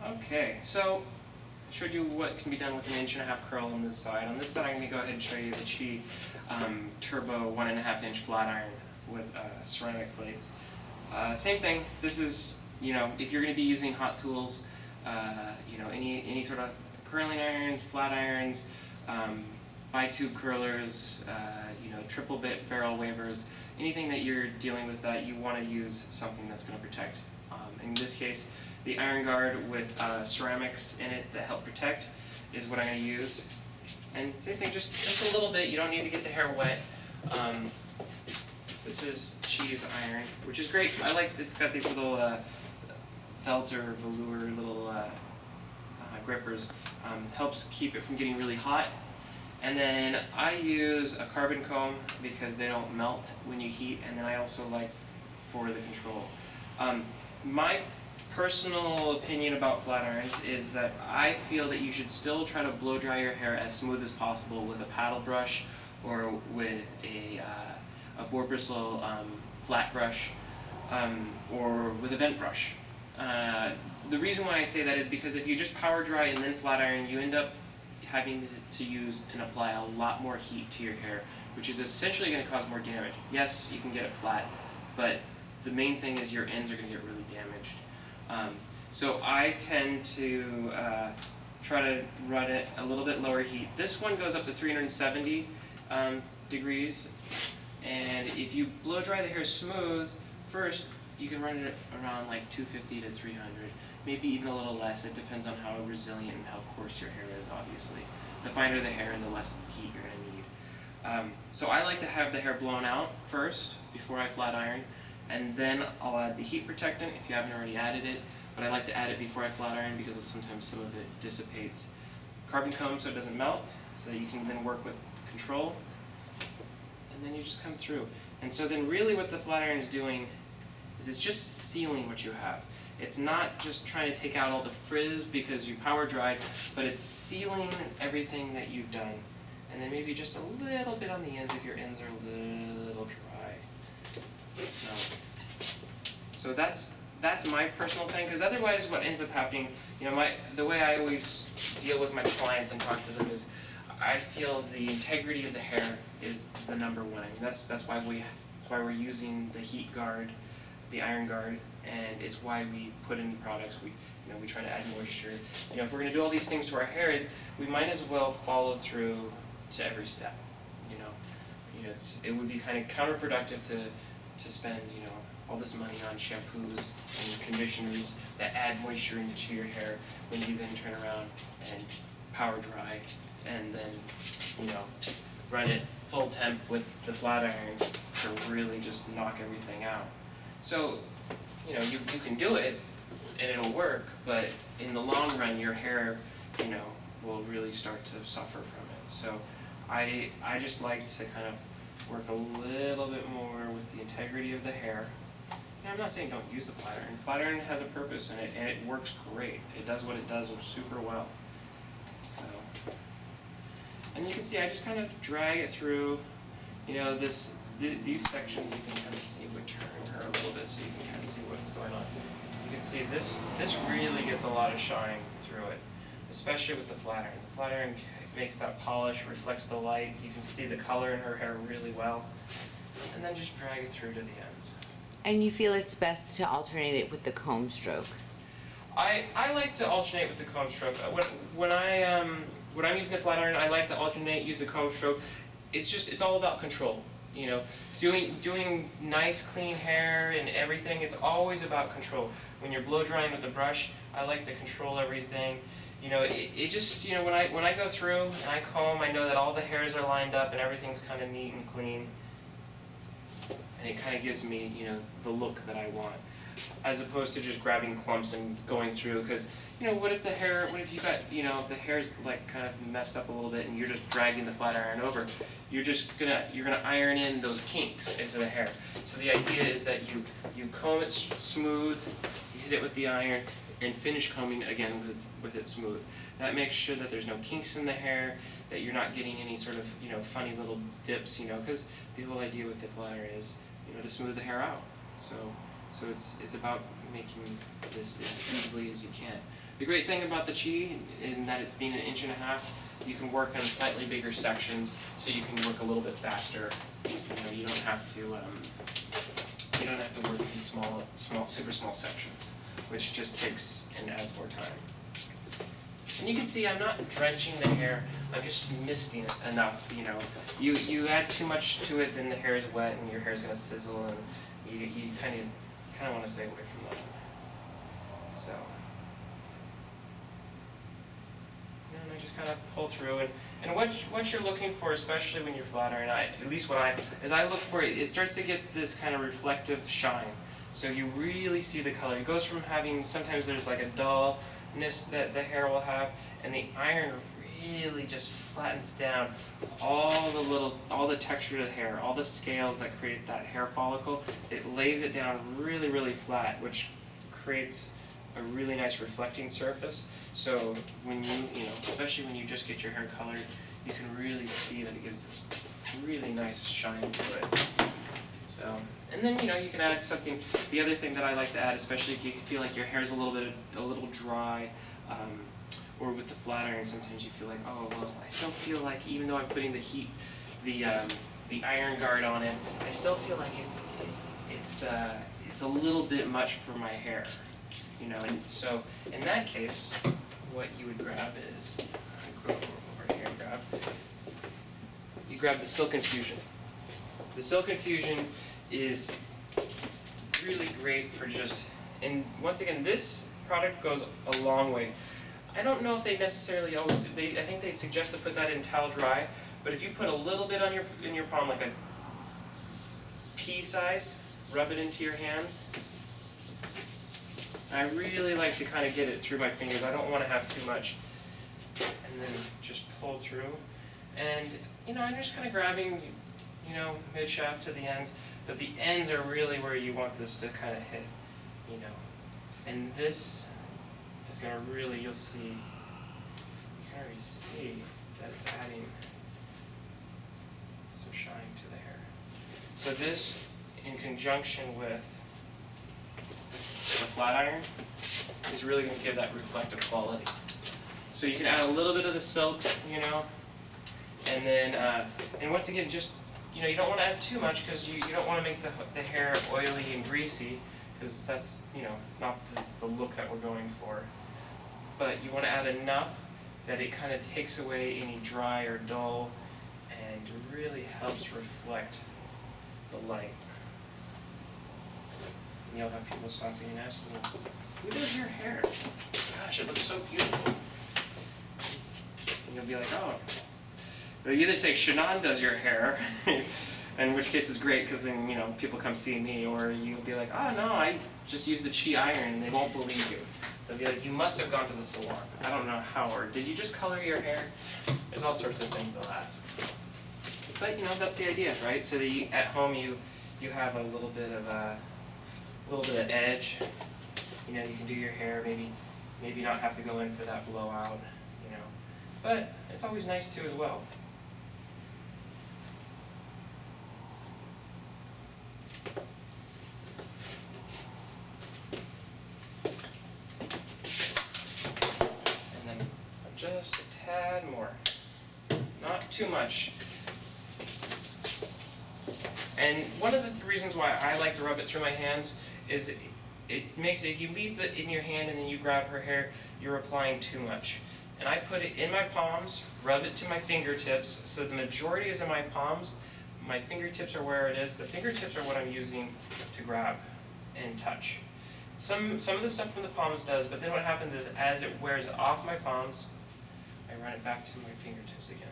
Okay, so I showed you what can be done with an 1.5" curl on this side. On this side, I'm going to go ahead and show you the Qi Turbo 1.5" flat iron with ceramic plates. Same thing. This is, if you're going to be using hot tools, any sort of curling irons, flat irons, bi-tube curlers, triple bit barrel wavers, anything that you're dealing with that, you want to use something that's going to protect. In this case, the iron guard with ceramics in it that help protect is what I'm going to use. And same thing, just a little bit. You don't need to get the hair wet. This is Qi's iron, which is great. I like it's got these little felt or velour little grippers. Helps keep it from getting really hot. And then I use a carbon comb because they don't melt when you heat, and then I also like for the control. My personal opinion about flat irons is that I feel that you should still try to blow dry your hair as smooth as possible with a paddle brush or with a boar bristle flat brush or with a vent brush. The reason why I say that is because if you just power dry and then flat iron, you end up having to use and apply a lot more heat to your hair, which is essentially going to cause more damage. Yes, you can get it flat, but the main thing is your ends are going to get really damaged. So I tend to try to run it a little bit lower heat. This one goes up to 370 degrees, and if you blow dry the hair smooth, first you can run it around like 250 to 300, maybe even a little less. It depends on how resilient and how coarse your hair is, obviously. The finer the hair, the less heat you're going to need. So I like to have the hair blown out first before I flat iron, and then I'll add the heat protectant if you haven't already added it, but I like to add it before I flat iron because sometimes some of it dissipates. Carbon comb so it doesn't melt, so that you can then work with control, and then you just come through. And so then really what the flat iron is doing is it's just sealing what you have. It's not just trying to take out all the frizz because you power dried, but it's sealing everything that you've done. And then maybe just a little bit on the ends if your ends are a little dry. So that's my personal thing, because otherwise what ends up happening, the way I always deal with my clients and talk to them is I feel the integrity of the hair is the number one. I mean, that's why we're using the heat guard, the iron guard, and it's why we put in products. We try to add moisture. If we're going to do all these things to our hair, we might as well follow through to every step. It would be kind of counterproductive to spend all this money on shampoos and conditioners that add moisture into your hair when you then turn around and power dry and then run it full temp with the flat iron to really just knock everything out. So you can do it and it'll work, but in the long run your hair will really start to suffer from it. So I just like to kind of work a little bit more with the integrity of the hair. And I'm not saying don't use the flat iron. Flat iron has a purpose in it, and it works great. It does what it does super well. So, and you can see I just kind of drag it through. These sections you can kind of see would turn her a little bit, so you can kind of see what's going on. You can see this really gets a lot of shine through it, especially with the flat iron. The flat iron makes that polish, reflects the light. You can see the color in her hair really well. And then just drag it through to the ends. And you feel it's best to alternate it with the comb stroke? I like to alternate with the comb stroke. When I'm using the flat iron, I like to use the comb stroke. It's all about control. Doing nice clean hair and everything, it's always about control. When you're blow drying with the brush, I like to control everything. When I go through and I comb, I know that all the hairs are lined up and everything's kind of neat and clean. And it kind of gives me, the look that I want, as opposed to just grabbing clumps and going through. Because, what if you got, if the hair's like kind of messed up a little bit and you're just dragging the flat iron over, you're gonna iron in those kinks into the hair. So the idea is that you comb it smooth, you hit it with the iron, and finish combing again with it smooth. That makes sure that there's no kinks in the hair, that you're not getting any sort of funny little dips, because the whole idea with the flat iron is to smooth the hair out. So it's about making this as easily as you can. The great thing about the Chi, in that it's being 1.5 inches, you can work on slightly bigger sections, so you can work a little bit faster. You don't have to work in super small sections, which just takes and adds more time. And you can see I'm not drenching the hair, I'm just misting it enough, You add too much to it, then the hair is wet and your hair is going to sizzle, and you kind of want to stay away from that. So, and I just kind of pull through, and what you're looking for, especially when you're flat iron, I look for it starts to get this kind of reflective shine. So you really see the color. It goes from having, sometimes there's like a dullness that the hair will have, and the iron really just flattens down all the texture of the hair, all the scales that create that hair follicle. It lays it down really, really flat, which creates a really nice reflecting surface. So when especially when you just get your hair colored, you can really see that it gives this really nice shine to it. So, and then you can add something. The other thing that I like to add, especially if you feel like your hair is a little dry, or with the flat iron, sometimes you feel like, oh well, I still feel like, even though I'm putting the iron guard on it, I still feel like it's a little bit much for my hair, And so in that case, what you would grab is, go over here and you grab the Silk Infusion. The Silk Infusion is really great for and once again, this product goes a long way. I don't know if they necessarily always, I think they suggest to put that in towel dry, but if you put a little bit on in your palm, like a pea size, rub it into your hands. I really like to kind of get it through my fingers. I don't want to have too much. And then just pull through. And, I'm just kind of grabbing, mid-shaft to the ends, but the ends are really where you want this to kind of hit, And this is going to really, you can already see that it's adding some shine to the hair. So this, in conjunction with the flat iron, is really going to give that reflective quality. So you can add a little bit of the silk, and then, and once again, just, you don't want to add too much, because you don't want to make the hair oily and greasy, because that's, not the look that we're going for. But you want to add enough that it kind of takes away any dry or dull, and really helps reflect the light. And you'll have people stopping and asking you, who does your hair? Gosh, it looks so beautiful. And you'll be like, oh. They'll either say, Sheenon does your hair, in which case is great, because then, people come see me, or you'll be like, oh no, I just used the Chi iron, and they won't believe you. They'll be like, you must have gone to the salon. I don't know how, or did you just color your hair? There's all sorts of things they'll ask. But, that's the idea, right? So that at home you have a little bit of edge. You can do your hair, maybe not have to go in for that blowout, But it's always nice too as well. And then just a tad more. Not too much. And one of the reasons why I like to rub it through my hands is it makes it, if you leave it in your hand and then you grab her hair, you're applying too much. And I put it in my palms, rub it to my fingertips, so the majority is in my palms. My fingertips are where it is. The fingertips are what I'm using to grab and touch. Some of the stuff from the palms does, but then what happens is as it wears off my palms, I run it back to my fingertips again.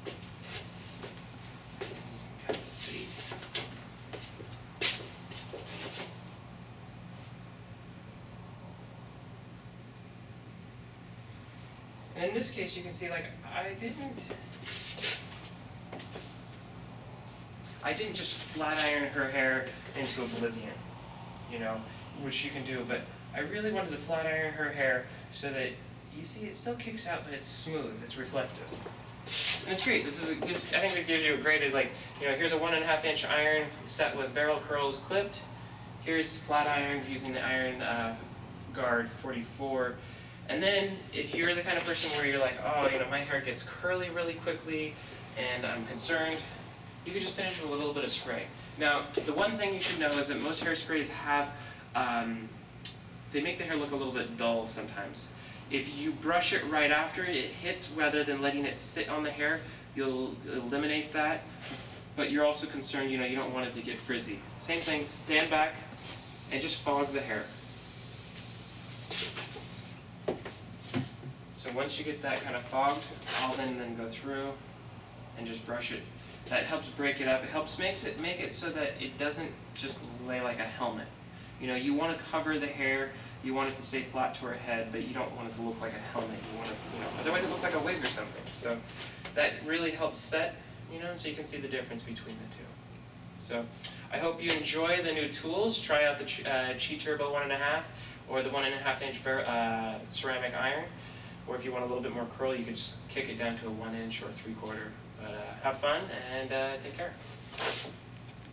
You can kind of see. And in this case, you can see, like, I didn't just flat iron her hair into oblivion, which you can do, but I really wanted to flat iron her hair so that, you see, it still kicks out, but it's smooth, it's reflective. And it's great. This I think this gives you a great, like, you know, here's a 1.5 inch iron set with barrel curls clipped. Here's flat iron using the iron guard 44. And then if you're the kind of person where you're like, oh, you know, my hair gets curly really quickly and I'm concerned, you could just finish it with a little bit of spray. Now, the one thing you should know is that most hairsprays have, they make the hair look a little bit dull sometimes. If you brush it right after it hits, rather than letting it sit on the hair, you'll eliminate that. But you're also concerned, you know, you don't want it to get frizzy. Same thing, stand back and just fog the hair. So once you get that kind of fogged, I'll then go through and just brush it. That helps break it up. It helps make it so that it doesn't just lay like a helmet. You know, you want to cover the hair, you want it to stay flat to her head, but you don't want it to look like a helmet. You want it, you know, otherwise it looks like a wig or something. So that really helps set, you know, so you can see the difference between the two. So I hope you enjoy the new tools. Try out the Chi Turbo 1.5 or the 1.5 inch ceramic iron. Or if you want a little bit more curl, you can just kick it down to a 1 inch or 3/4. But have fun and take care.